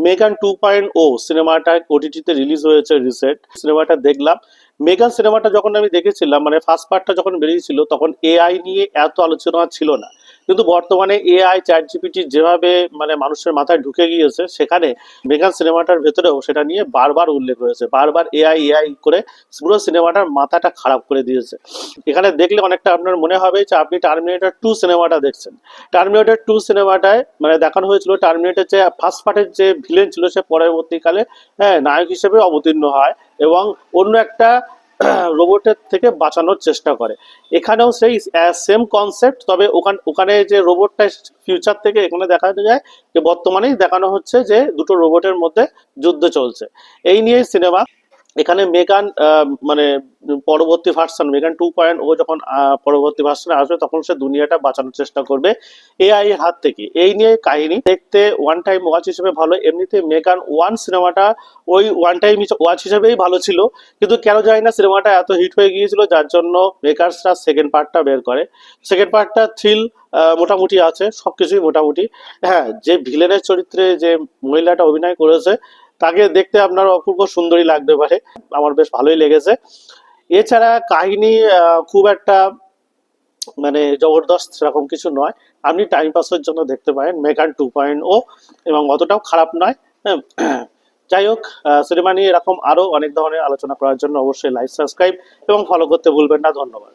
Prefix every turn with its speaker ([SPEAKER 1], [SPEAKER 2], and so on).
[SPEAKER 1] মেগান 2.0 সিনেমাটা ওটিটিতে রিলিজ হয়েছে রিসেন্ট। সিনেমাটা দেখলাম। মেগান সিনেমাটা যখন আমি দেখেছিলাম, মানে ফার্স্ট পার্টটা যখন বেরিয়েছিল, তখন এআই নিয়ে এত আলোচনা ছিল না। কিন্তু বর্তমানে এআই চ্যাট জিপিটি যেভাবে মানে মানুষের মাথায় ঢুকে গিয়েছে, সেখানে মেগান সিনেমাটার ভেতরেও সেটা নিয়ে বারবার উল্লেখ হয়েছে, বারবার এআই এআই করে পুরো সিনেমাটার মাথাটা খারাপ করে দিয়েছে। এখানে দেখলে অনেকটা আপনার মনে হবে যে আপনি টার্মিনেটর 2 সিনেমাটা দেখছেন। টার্মিনেটর 2 সিনেমাটায় মানে দেখানো হয়েছিল টার্মিনেটর যে ফার্স্ট পার্টের যে ভিলেন ছিল, সে পরবর্তীকালে নায়ক হিসেবে অবতীর্ণ হয় এবং অন্য একটা রোবটের থেকে বাঁচানোর চেষ্টা করে। এখানেও সেই সেম কনসেপ্ট, তবে ওখানে যে রোবটটা ফিউচার থেকে এখানে দেখানো যায় যে বর্তমানেই দেখানো হচ্ছে যে দুটো রোবটের মধ্যে যুদ্ধ চলছে। এই নিয়েই সিনেমা। এখানে মেগান মানে পরবর্তী ভার্সন মেগান 2.0 যখন পরবর্তী ভার্সনে আসবে, তখন সে দুনিয়াটা বাঁচানোর চেষ্টা করবে এআই এর হাত থেকে। এই নিয়ে কাহিনী। দেখতে ওয়ান টাইম ওয়াচ হিসেবে ভালো। এমনিতে মেগান 1 সিনেমাটা ওই ওয়ান টাইম ওয়াচ হিসেবেই ভালো ছিল, কিন্তু কেন জানি না সিনেমাটা এত হিট হয়ে গিয়েছিল, যার জন্য মেকার্সরা সেকেন্ড পার্টটা বের করে। সেকেন্ড পার্টটা থ্রিল মোটামুটি আছে, সবকিছুই মোটামুটি। হ্যাঁ, যে ভিলেনের চরিত্রে যে মহিলাটা অভিনয় করেছে, তাকে দেখতে আপনার অপূর্ব সুন্দরী লাগতে পারে। আমার বেশ ভালোই লেগেছে। এছাড়া কাহিনী খুব একটা মানে জবরদস্ত সেরকম কিছু নয়। আপনি টাইম পাসের জন্য দেখতে পারেন মেগান 2.0, এবং অতটাও খারাপ নয়। হ্যাঁ, যাই হোক, সিনেমা নিয়ে এরকম আরো অনেক ধরনের আলোচনা করার জন্য অবশ্যই লাইক, সাবস্ক্রাইব এবং ফলো করতে ভুলবেন না। ধন্যবাদ।